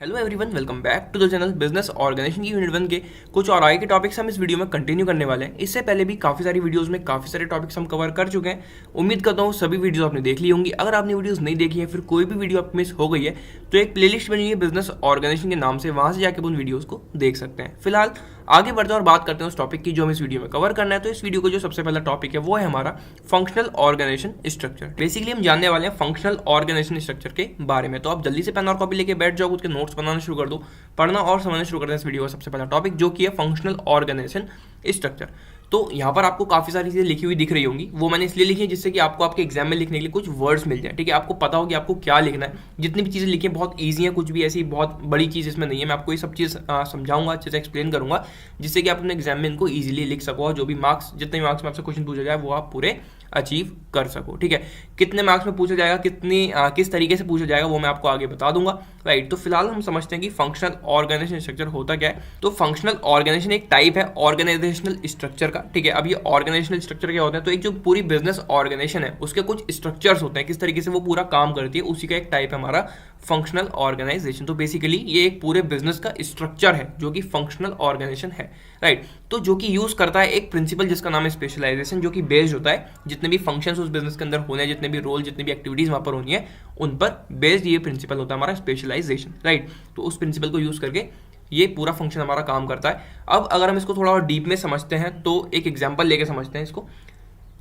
Hello everyone, welcome back to the channel. Business organisation की unit 1 के कुछ और आगे के टॉपिक्स हम इस वीडियो में कंटिन्यू करने वाले हैं। इससे पहले भी काफ़ी सारी वीडियोस में काफ़ी सारे टॉपिक्स हम कवर कर चुके हैं। उम्मीद करता हूँ सभी वीडियोस आपने देख ली होंगी। अगर आपने वीडियोस नहीं देखी है, फिर कोई भी वीडियो आपको मिस हो गई है, तो एक प्लेलिस्ट बनी है बिजनेस ऑर्गेनाइजेशन के नाम से, वहाँ से जाकर उन वीडियोज़ को देख सकते हैं। फिलहाल आगे बढ़ते हैं और बात करते हैं उस टॉपिक की जो हम इस वीडियो में कवर करना है। तो इस वीडियो को जो सबसे पहला टॉपिक है वो है हमारा फंक्शनल ऑर्गेनाइजेशन स्ट्रक्चर। बेसिकली हम जानने वाले हैं फंक्शनल ऑर्गेनाइजेशन स्ट्रक्चर के बारे में। तो आप जल्दी से पेन और कॉपी लेके बैठ जाओ, उसके नोट्स बनाना शुरू कर दो, पढ़ना और समझना शुरू करते हैं इस वीडियो का सबसे पहला टॉपिक, जो कि है फंक्शनल ऑर्गेनाइजेशन स्ट्रक्चर। तो यहाँ पर आपको काफ़ी सारी चीज़ें लिखी हुई दिख रही होंगी। वो मैंने इसलिए लिखी है जिससे कि आपको आपके एग्जाम में लिखने के लिए कुछ वर्ड्स मिल जाए। ठीक है, आपको पता हो कि आपको क्या लिखना है। जितनी भी चीज़ें लिखी हैं बहुत ईजी है, कुछ भी ऐसी बहुत बड़ी चीज़ इसमें नहीं है। मैं आपको ये सब चीज़ समझाऊंगा, अच्छे से एक्सप्लेन करूंगा, जिससे कि आप अपने एग्जाम में इनको ईजिली लिख सको और जो भी मार्क्स, जितने मार्क्स में आपसे क्वेश्चन पूछा जाए वो आप पूरे अचीव कर सको। ठीक है, कितने मार्क्स में पूछा जाएगा, किस तरीके से पूछा जाएगा, वो मैं आपको आगे बता दूंगा। राइट, तो फिलहाल हम समझते हैं कि फंक्शनल ऑर्गेनाइजेशन स्ट्रक्चर होता क्या है। तो फंक्शनल ऑर्गेनाइजेशन एक टाइप है ऑर्गेनाइजेशनल स्ट्रक्चर का। ठीक है, अब ये ऑर्गेनाइजेशनल स्ट्रक्चर क्या होता है, तो एक जो पूरी बिजनेस ऑर्गेनाइजेशन है उसके कुछ स्ट्रक्चर्स होते हैं, किस तरीके से वो पूरा काम करती है, उसी का एक टाइप है हमारा फंक्शनल ऑर्गेनाइजेशन। तो बेसिकली ये एक पूरे बिजनेस का स्ट्रक्चर है जो कि फंक्शनल ऑर्गेनाइजेशन है। राइट, तो जो कि यूज करता है एक प्रिंसिपल जिसका नाम है स्पेशलाइजेशन, जो कि बेस्ड होता है जितने भी फंक्शंस उस बिजनेस के अंदर होने हैं, जितने भी रोल, जितनी भी एक्टिविटीज वहां पर होनी है, उन पर बेस्ड ये प्रिंसिपल होता है हमारा स्पेशलाइजेशन। राइट, तो उस प्रिंसिपल को यूज करके ये पूरा फंक्शन हमारा काम करता है। अब अगर हम इसको थोड़ा और डीप में समझते हैं तो एक एग्जांपल लेके समझते हैं इसको।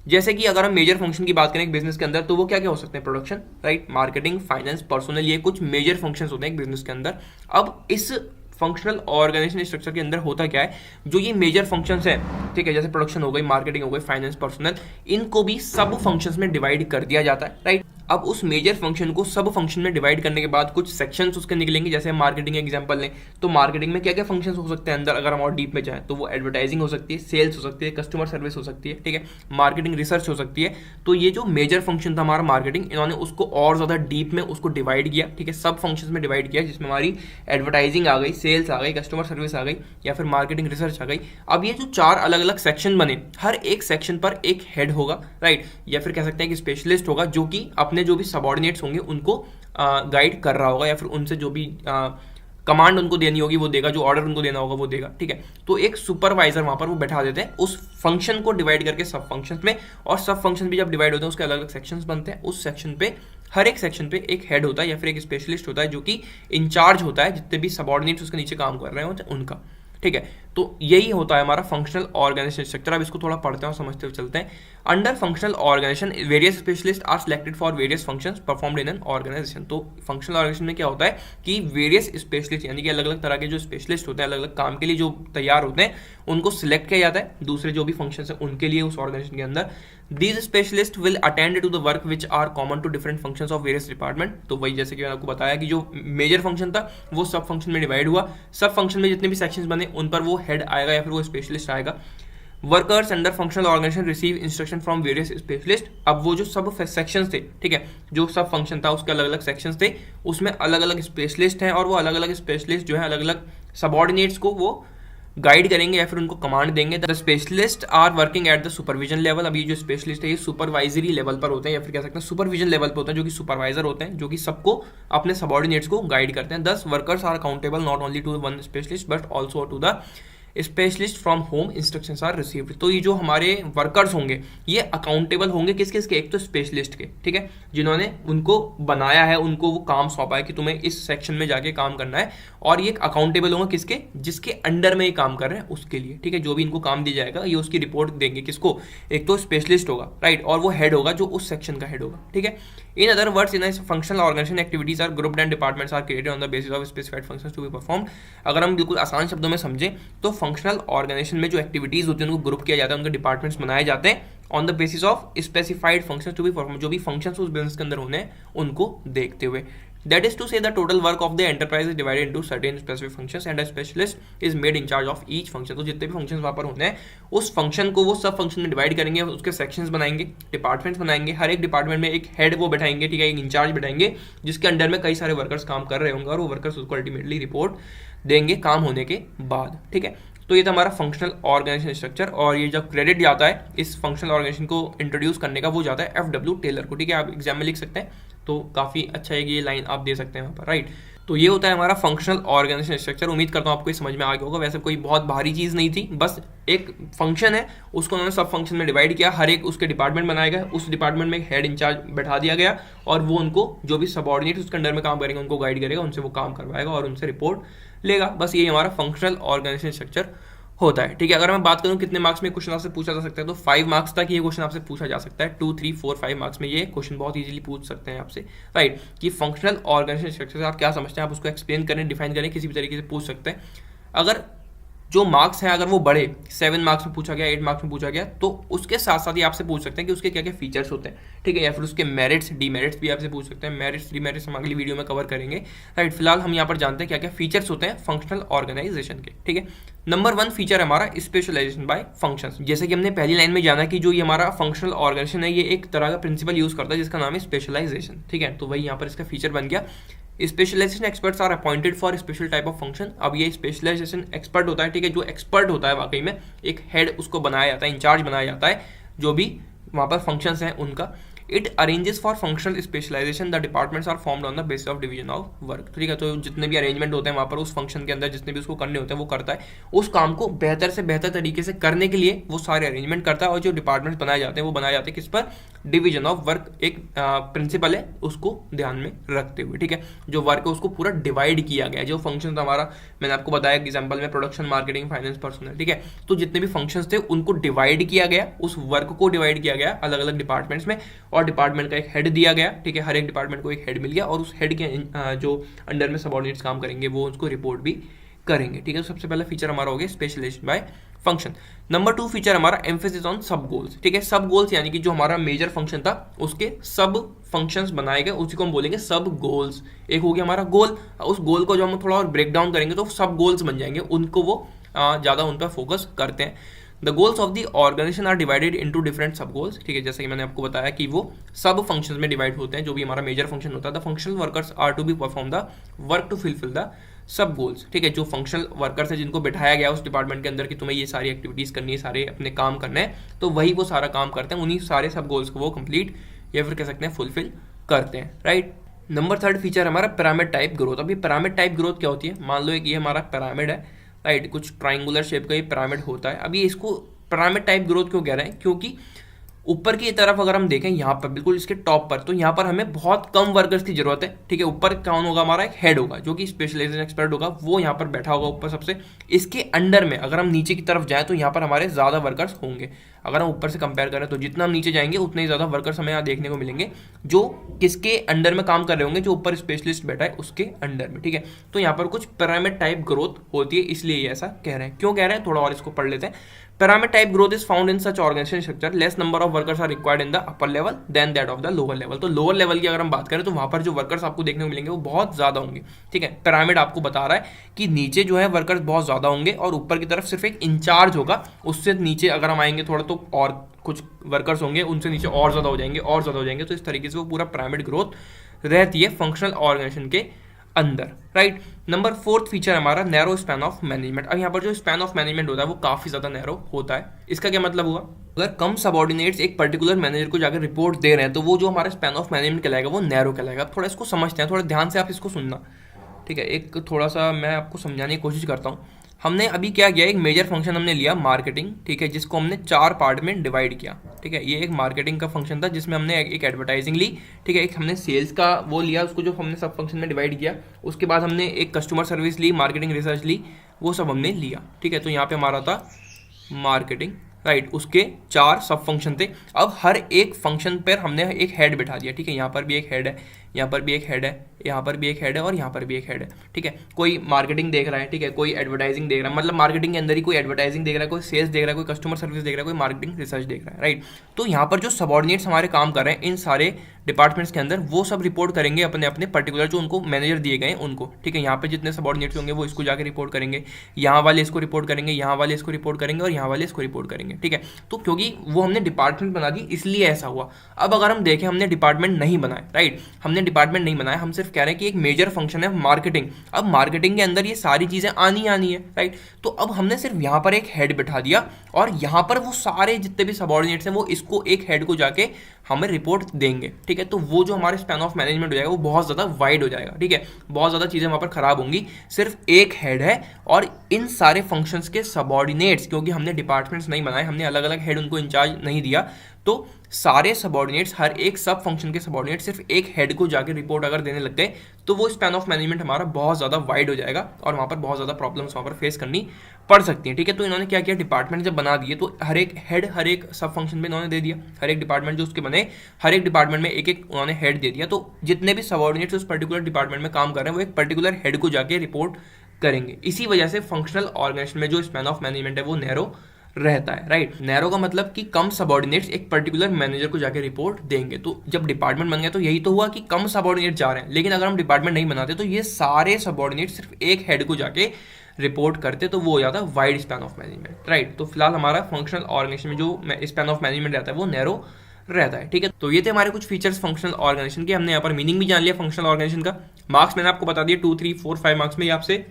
जैसे कि अगर हम मेजर फंक्शन की बात करें एक बिजनेस के अंदर, तो वो क्या क्या हो सकते हैं, production, right, marketing, finance, personal, ये कुछ मेजर फंक्शंस होते हैं एक बिजनेस के अंदर। अब इस फंक्शनल ऑर्गेनाइजेशन स्ट्रक्चर के अंदर होता क्या है, जो ये मेजर फंक्शंस हैं, ठीक है, जैसे प्रोडक्शन हो गई, मार्केटिंग हो गई, फाइनेंस, पर्सनल, इनको भी सब फंक्शंस में डिवाइड कर दिया जाता है। राइट, अब उस मेजर फंक्शन को सब फंक्शन में डिवाइड करने के बाद कुछ सेक्शंस उसके निकलेंगे। जैसे मार्केटिंग एग्जांपल लें तो मार्केटिंग में क्या क्या फंक्शंस हो सकते हैं अंदर, अगर हम और डीप में जाएं तो वो एडवर्टाइजिंग हो सकती है, सेल्स हो सकती है, कस्टमर सर्विस हो सकती है, ठीक है, मार्केटिंग रिसर्च हो सकती है। तो ये जो मेजर फंक्शन था हमारा मार्केटिंग, इन्होंने उसको और ज़्यादा डीप में उसको डिवाइड किया। ठीक है, सब फंक्शंस में डिवाइड किया, जिसमें हमारी एडवर्टाइजिंग आ गई, सेल्स आ गई, कस्टमर सर्विस आ गई, या फिर मार्केटिंग रिसर्च आ गई। अब ये जो चार अलग अलग सेक्शन बने, हर एक सेक्शन पर एक हेड होगा, राइट, या फिर कह सकते हैं कि स्पेशलिस्ट होगा, जो कि अपने जो भी सबऑर्डिनेट्स होंगे उनको गाइड कर रहा होगा, या फिर उनसे जो भी कमांड उनको देनी होगी वो देगा, जो ऑर्डर उनको देना होगा वो देगा। ठीक है, तो एक सुपरवाइजर वहां पर वो बैठा देते हैं उस फंक्शन को डिवाइड करके सब फंक्शंस में, और सब फंक्शन भी जब डिवाइड होते हैं उसके अलग अलग सेक्शंस बनते हैं। उस सेक्शन पे, हर एक सेक्शन पे एक हेड होता है या फिर एक स्पेशलिस्ट होता है, जो कि इंचार्ज होता है जितने भी सबऑर्डिनेट्स उसके नीचे काम कर रहे होते हैं उनका। ठीक है, तो यही होता है हमारा फंक्शनल ऑर्गेनाइजेशन स्ट्रक्चर। अब इसको थोड़ा पढ़ते हैं और समझते हुए चलते हैं। Under functional organisation various specialist are selected for various functions performed in an organisation. तो फंक्शनल ऑर्गेनाइजेशन में क्या होता है कि वेरियस स्पेशलिस्ट, यानी कि अलग अलग तरह के जो स्पेशलिस्ट होते हैं, अलग अलग काम के लिए जो तैयार होते हैं, उनको सिलेक्ट किया जाता है दूसरे जो भी फंक्शंस हैं उनके लिए उस ऑर्गेनाइजेशन के अंदर। These specialists will attend to the work which are common to different functions of various department। तो वही जैसे कि मैंने आपको बताया कि जो मेजर फंक्शन था वो सब फंक्शन में डिवाइड हुआ, सब फंक्शन में जितने भी सेक्शंस बने उन पर वो हेड आएगा या फिर वो स्पेशलिस्ट आएगा। Workers under functional organisation receive instruction from various specialist. अब वो जो सब सेक्शंस थे, ठीक है, जो सब फंक्शन था उसके अलग अलग सेक्शंस थे, उसमें अलग अलग स्पेशलिस्ट हैं, और वो अलग अलग स्पेशलिस्ट जो है अलग अलग सबऑर्डिनेट्स को वो गाइड करेंगे या फिर उनको कमांड देंगे। The specialist are working at the supervision level. अब ये जो स्पेशलिस्ट है ये सुपरवाइजरी लेवल पर होते हैं, या फिर कह सकते हैं सुपरविजन लेवल पर होते हैं, जो कि सुपरवाइजर होते हैं, जो कि सबको अपने सबऑर्डिनेट्स को गाइड करते हैं। Thus workers are accountable not only to one specialist but also to the specialist from whom instructions are received. तो ये जो हमारे वर्कर्स होंगे ये अकाउंटेबल होंगे किस किस के, एक तो स्पेशलिस्ट के, ठीक है, जिन्होंने उनको बनाया है, उनको वो काम सौंपा है कि तुम्हें इस सेक्शन में जाके काम करना है, और ये अकाउंटेबल होंगे किसके, जिसके अंडर में ये काम कर रहे हैं उसके लिए। ठीक है, जो भी इनको काम दिया जाएगा ये उसकी रिपोर्ट देंगे किसको, एक तो स्पेशलिस्ट होगा, राइट, और वो हेड होगा जो उस सेक्शन का हेड होगा। ठीक है, in other words in functional organisation activities are grouped and departments are created on the basis of specified functions to be performed. अगर हम बिल्कुल आसान शब्दों में समझें तो फंक्शनल ऑर्गेनाइजेशन में जो एक्टिविटीज होती है उनको ग्रुप किया जाता है, उनके डिपार्टमेंट्स बनाए जाते हैं on the basis of specified functions to be perform. जो भी फंक्शंस उस बिजनेस के अंदर होने हैं उनको देखते हुए, दैट इज टू से the total work of the enterprise is divided into certain specific functions and a specialist is made in charge of each function. तो जितने भी फंक्शंस वहां पर होने हैं उस फंक्शन को वो सब फंक्शन में डिवाइड करेंगे, उसके सेक्शंस बनाएंगे, डिपार्टमेंट्स बनाएंगे, हर एक डिपार्टमेंट में एक हेड वो बैठाएंगे, ठीक है, एक इंचार्ज बैठाएंगे, जिसके अंडर में कई सारे वर्कर्स काम कर रहे होंगे, और वो वर्कर्स उसको अल्टीमेटली रिपोर्ट देंगे काम होने के बाद। ठीक है, तो ये था हमारा फंक्शनल ऑर्गेनाइजेशन स्ट्रक्चर, और ये जब क्रेडिट जाता है इस फंक्शनल ऑर्गेनाइजेशन को इंट्रोड्यूस करने का वो जाता है FW टेलर को। ठीक है, आप एग्जाम में लिख सकते हैं, तो काफ़ी अच्छा है कि ये लाइन आप दे सकते हैं वहाँ पर, राइट। तो ये होता है हमारा फंक्शनल ऑर्गेनाइजेशन स्ट्रक्चर। उम्मीद करता हूँ आपको ये समझ में आ गया होगा। वैसे कोई बहुत भारी चीज़ नहीं थी, बस एक फंक्शन है, उसको उन्होंने सब फंक्शन में डिवाइड किया, हर एक उसके डिपार्टमेंट बनाया गया, उस डिपार्टमेंट में एक हेड इंचार्ज बैठा दिया गया और वो उनको जो भी सबऑर्डिनेट उसके अंडर में काम करेंगे उनको गाइड करेगा, उनसे वो काम करवाएगा और उनसे रिपोर्ट लेगा। बस ये हमारा फंक्शनल ऑर्गेनाइजेशन स्ट्रक्चर होता है। ठीक है, अगर मैं बात करूं कितने मार्क्स में क्वेश्चन आपसे पूछा जा सकता है, तो 5 मार्क्स तक ये क्वेश्चन आपसे पूछा जा सकता है। 2, 3, 4, 5 मार्क्स में ये क्वेश्चन बहुत इजीली पूछ सकते हैं आपसे, राइट। कि फंक्शनल ऑर्गेनाइजेशन स्ट्रक्चर से आप क्या समझते हैं, आप उसको एक्सप्लेन करें, डिफाइन करें, किसी भी तरीके से पूछ सकते हैं। अगर जो मार्क्स हैं अगर वो बढ़े, 7 मार्क्स में पूछा गया, 8 मार्क्स में पूछा गया, तो उसके साथ साथ ही आपसे पूछ सकते हैं कि उसके क्या क्या फीचर्स होते हैं, ठीक है, या फिर उसके मेरिट्स डीमेरिट्स भी आपसे पूछ सकते हैं। मेरिट्स डीमेरिट्स हम अगली वीडियो में कवर करेंगे, राइट। फिलहाल हम यहाँ पर जानते हैं क्या क्या फीचर्स होते हैं फंक्शनल ऑर्गेनाइजेशन के, ठीक है। नंबर 1 फीचर हमारा स्पेशलाइजेशन बाय फंक्शंस। जैसे कि हमने पहली लाइन में जाना कि जो ये हमारा फंक्शनल ऑर्गेनाइजेशन है, ये एक तरह का प्रिंसिपल यूज करता है जिसका नाम है स्पेशलाइजेशन, ठीक है। तो वही यहाँ पर इसका फीचर बन गया। Specialisation experts are appointed for special type of function. अब ये स्पेशलाइजेशन एक्सपर्ट होता है, ठीक है, जो एक्सपर्ट होता है वाकई में, एक हेड उसको बनाया जाता है, इंचार्ज बनाया जाता है, जो भी वहाँ पर फंक्शंस हैं उनका। It arranges for functional specialisation, the departments are formed on the basis of division of work, ठीक है। तो जितने भी अरेंजमेंट होते हैं वहाँ पर उस फंक्शन के अंदर जितने भी उसको करने होते हैं वो करता है, उस काम को बेहतर से बेहतर तरीके से करने के लिए वो सारे अरेंजमेंट करता है। और जो डिपार्टमेंट्स बनाए जाते हैं वो बनाए जाते हैं किस पर, डिवीजन ऑफ वर्क, एक प्रिंसिपल है उसको ध्यान में रखते हुए, ठीक है। जो वर्क है उसको पूरा डिवाइड किया गया है। जो फंक्शन हमारा मैंने आपको बताया एग्जाम्पल में प्रोडक्शन, मार्केटिंग, फाइनेंस, पर्सनल, ठीक है। तो जितने भी फंक्शंस थे उनको डिवाइड किया गया, उस वर्क को डिवाइड किया गया अलग अलग डिपार्टमेंट्स में, और डिपार्टमेंट का एक हेड दिया गया, ठीक है। हर एक डिपार्टमेंट को एक हेड मिल गया और उस हेड के जो अंडर में सबऑर्डिनेट्स काम करेंगे वो उसको रिपोर्ट भी करेंगे, ठीक है। तो सबसे पहला फीचर हमारा हो गया specialisation by function. Number 2 feature हमारा एम्फेसिस ऑन सब गोल्स, ठीक है। सब गोल्स यानी कि जो हमारा मेजर फंक्शन था उसके सब फंक्शंस बनाए गए, उसी को हम बोलेंगे सब गोल्स। एक हो गया हमारा गोल, उस गोल को जो हम थोड़ा और ब्रेक डाउन करेंगे तो सब गोल्स बन जाएंगे, उनको वो ज़्यादा उन पर फोकस करते हैं। The goals of the organisation are divided into different sub goals, ठीक है। जैसे कि मैंने आपको बताया कि वो सब फंक्शंस में डिवाइड होते हैं, जो भी हमारा मेजर फंक्शन होता है। The functional workers are to be perform the work to fulfil the sub goals, ठीक है। जो फंक्शनल वर्कर्स है जिनको बिठाया गया उस डिपार्टमेंट के अंदर कि तुम्हें ये सारी एक्टिविटीज़ करनी है, सारे अपने काम करने हैं, तो वही वो सारा काम करते हैं, उन्हीं सारे सब गोल्स को वो कंप्लीट या फिर कह सकते हैं फुलफिल करते हैं, राइट। नंबर 3 फीचर हमारा पिरामिड टाइप ग्रोथ। अभी पिरामिड टाइप ग्रोथ क्या होती है, मान लो एक ये हमारा पिरामिड है, राइट, कुछ ट्राइंगुलर शेप का ये पिरामिड होता है। अभी इसको पिरामिड टाइप ग्रोथ क्यों कह रहे हैं, क्योंकि ऊपर की तरफ अगर हम देखें यहाँ पर बिल्कुल इसके टॉप पर, तो यहाँ पर हमें बहुत कम वर्कर्स की जरूरत है, ठीक है। ऊपर कौन होगा, हमारा एक हेड होगा जो कि स्पेशलाइजेशन एक्सपर्ट होगा, वो यहाँ पर बैठा होगा ऊपर सबसे। इसके अंडर में अगर हम नीचे की तरफ जाएं तो यहाँ पर हमारे ज़्यादा वर्कर्स होंगे। अगर हम ऊपर से कंपेयर करें तो जितना हम नीचे जाएंगे उतने ही ज़्यादा वर्कर्स हमें यहाँ देखने को मिलेंगे, जो किसके अंडर में काम कर रहे होंगे, जो ऊपर स्पेशलिस्ट बैठा है उसके अंडर में, ठीक है। तो यहाँ पर कुछ पिरामिड टाइप ग्रोथ होती है, इसलिए ये ऐसा कह रहे हैं। क्यों कह रहे हैं, थोड़ा और इसको पढ़ लेते हैं। Pyramid type growth is found in such organization structure, less number of workers are required in the upper level than that of the lower level। तो लोअर लेवल की अगर हम बात करें तो वहां पर जो वर्कर्स आपको देखने को मिलेंगे वो बहुत ज्यादा होंगे, ठीक है। पिरामिड आपको बता रहा है कि नीचे जो है वर्कर्स बहुत ज्यादा होंगे और ऊपर की तरफ सिर्फ एक इंचार्ज होगा, उससे नीचे अगर हम आएंगे थोड़ा तो और कुछ वर्कर्स होंगे, उनसे नीचे और ज्यादा हो जाएंगे और ज्यादा हो जाएंगे। तो इस तरीके से वो पूरा पिरामिड ग्रोथ रहती है फंक्शनल ऑर्गेनाइजेशन के अंदर, राइट। नंबर 4 फीचर हमारा नैरो स्पैन ऑफ मैनेजमेंट। अब यहाँ पर जो स्पैन ऑफ मैनेजमेंट होता है वो काफी ज्यादा नैरो होता है। इसका क्या मतलब हुआ, अगर कम सबऑर्डिनेट्स एक पर्टिकुलर मैनेजर को जाकर रिपोर्ट दे रहे हैं तो वो जो हमारा स्पैन ऑफ मैनेजमेंट कहलाएगा वो नैरो कहलाएगा। अब थोड़ा इसको समझते हैं, थोड़ा ध्यान से आप इसको सुनना, ठीक है। एक थोड़ा सा मैं आपको समझाने की कोशिश करता हूँ। हमने अभी क्या किया, एक मेजर फंक्शन हमने लिया मार्केटिंग, ठीक है, जिसको हमने 4 पार्ट में डिवाइड किया, ठीक है। ये एक मार्केटिंग का फंक्शन था जिसमें हमने एक एडवर्टाइजिंग ली, ठीक है। एक हमने सेल्स का वो लिया, उसको जो हमने सब फंक्शन में डिवाइड किया। उसके बाद हमने एक कस्टमर सर्विस ली, मार्केटिंग रिसर्च ली, वो सब हमने लिया, ठीक है। तो यहाँ पे हमारा था मार्केटिंग, राइट। उसके 4 सब फंक्शन थे। अब हर एक फंक्शन पर हमने एक हेड बिठा दिया, ठीक है। यहाँ पर भी एक हेड है, यहाँ पर भी एक हेड है, यहाँ पर भी एक हेड है और यहाँ पर भी एक हेड है, ठीक है। कोई मार्केटिंग देख रहा है, ठीक है, कोई एडवर्टाइजिंग देख रहा है, मतलब मार्केटिंग के अंदर ही कोई एडवर्टाइजिंग देख रहा है, कोई सेल्स देख रहा है, कोई कस्टमर सर्विस देख रहा है, कोई मार्केटिंग रिसर्च देख रहा है, राइट। तो यहाँ पर जो सबऑर्डिनेट्स हमारे काम कर रहे हैं इन सारे डिपार्टमेंट्स के अंदर, वो सब रिपोर्ट करेंगे अपने अपने पर्टिकुलर जो उनको मैनेजर दिए गए उनको, ठीक है। यहाँ पे जितने सबऑर्डिनेट्स होंगे वो इसको जाकर रिपोर्ट करेंगे, यहाँ वाले इसको रिपोर्ट करेंगे, यहाँ वाले इसको रिपोर्ट करेंगे और यहाँ वाले इसको रिपोर्ट करेंगे, ठीक है। तो क्योंकि वो हमने डिपार्टमेंट बना दी इसलिए ऐसा हुआ। अब अगर हम देखें हमने डिपार्टमेंट नहीं बनाए, राइट, हमने डिपार्टमेंट नहीं बनाया, हम सिर्फ कह रहे हैं कि एक मेजर फंक्शन है मार्केटिंग। अब मार्केटिंग के अंदर ये सारी चीज़ें आनी है, राइट। तो अब हमने सिर्फ यहाँ पर एक हेड बिठा दिया और यहाँ पर वो सारे जितने भी सबऑर्डिनेट्स हैं वो इसको एक हेड को जाके हमें रिपोर्ट देंगे, ठीक है। तो वो जो हमारे स्पैन ऑफ मैनेजमेंट हो जाएगा वो बहुत ज़्यादा वाइड हो जाएगा, ठीक है। बहुत ज़्यादा चीज़ें वहाँ पर खराब होंगी। सिर्फ एक हेड है और इन सारे फंक्शंस के सबऑर्डिनेट्स, क्योंकि हमने डिपार्टमेंट्स नहीं बनाए, हमने अलग अलग हेड उनको इंचार्ज नहीं दिया, तो सारे सबऑर्डिनेट्स, हर एक सब फंक्शन के सबऑर्डिनेट सिर्फ एक हेड को जाके रिपोर्ट अगर देने लग गए तो वो स्पैन ऑफ मैनेजमेंट हमारा बहुत ज़्यादा वाइड हो जाएगा और वहाँ पर बहुत ज़्यादा प्रॉब्लम्स वहाँ पर फेस करनी पड़ सकती हैं, ठीक है। तो इन्होंने क्या किया, डिपार्टमेंट जब बना दिए तो हर एक हेड हर एक सब फंक्शन में इन्होंने दे दिया। हर एक डिपार्टमेंट जो उसके बने, हर एक डिपार्टमेंट में एक एक उन्होंने हेड दे दिया। तो जितने भी सबऑर्डिनेट्स उस पर्टिकुलर डिपार्टमेंट में काम कर रहे हैं वो एक पर्टिकुलर हेड को जाके रिपोर्ट करेंगे। इसी वजह से फंक्शनल ऑर्गेनाइजेशन में जो स्पैन ऑफ मैनेजमेंट है वो नैरो रहता है, राइट। नैरो का मतलब कि कम सबऑर्डिनेट्स एक पर्टिकुलर मैनेजर को जाके रिपोर्ट देंगे। तो जब डिपार्टमेंट बन गया तो यही तो हुआ कि कम सबऑर्डिनेट जा रहे हैं, लेकिन अगर हम डिपार्टमेंट नहीं बनाते तो ये सारे सबऑर्डिनेट सिर्फ एक हेड को जाके रिपोर्ट करते, तो वो हो जाता है wide span of management, right. तो फिलहाल हमारा फंक्शनल ऑर्गेनाइजेशन में जो स्पैन ऑफ मैनेजमेंट रहता है वो नैरो रहता है, ठीक है। तो ये थे हमारे कुछ फीचर्स फंक्शनल ऑर्गेनाइजेशन के। हमने यहाँ पर मीनिंग भी जान लिया फंक्शनल ऑर्गेनाइजेशन का। मार्क्स मैंने आपको बता दिया 2, 3, 4, 5 मार्क्स में आपसे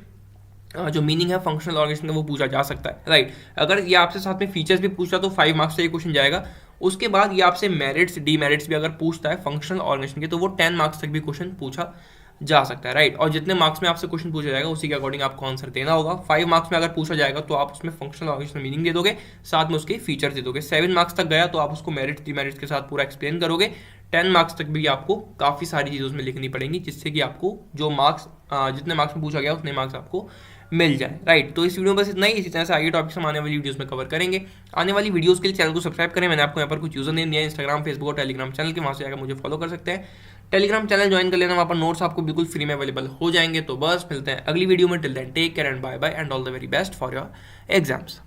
जो मीनिंग है फंक्शनल ऑर्गेनाइजेशन का वो पूछा जा सकता है, राइट। अगर ये आपसे साथ में फीचर्स भी पूछता तो 5 मार्क्स से ये क्वेश्चन जाएगा। उसके बाद ये आपसे मेरिट्स डीमेरिट्स भी अगर पूछता है फंक्शनल ऑर्गेनाइजेशन के तो वो 10 मार्क्स तक भी क्वेश्चन पूछा जा सकता है, राइट। और जितने मार्क्स में आपसे क्वेश्चन पूछा जाएगा उसी के अकॉर्डिंग आपको आंसर देना होगा। 5 मार्क्स में अगर पूछा जाएगा तो आप उसमें फंक्शनल ऑर्गेनाइजेशन मीनिंग दे दोगे, साथ में उसके फीचर्स दे दोगे। 7 मार्क्स तक गया तो आप उसको मेरिट्स डीमेरिट्स के साथ पूरा एक्सप्लेन करोगे। 10 मार्क्स तक भी आपको काफ़ी सारी चीज़ें उसमें लिखनी पड़ेंगी जिससे कि आपको जो मार्क्स जितने मार्क्स में पूछा गया उतने मार्क्स आपको मिल जाए, राइट। तो इस वीडियो में बस इतना ही। इसी तरह से आगे टॉपिक्स हम आने वाली वीडियोस में कवर करेंगे। आने वाली वीडियोस के लिए चैनल को सब्सक्राइब करें। मैंने आपको यहाँ पर कुछ यूजर नेम दिया है इंस्टाग्राम, फेसबुक और टेलीग्राम चैनल के, वहाँ से जाकर मुझे फॉलो कर सकते हैं। टेलीग्राम चैनल ज्वाइन कर लेना, वहाँ पर नोट्स आपको बिल्कुल फ्री में अवेलेबल हो जाएंगे। तो बस मिलते हैं अगली वीडियो में। Till then take care and bye bye and all the very best for your exams.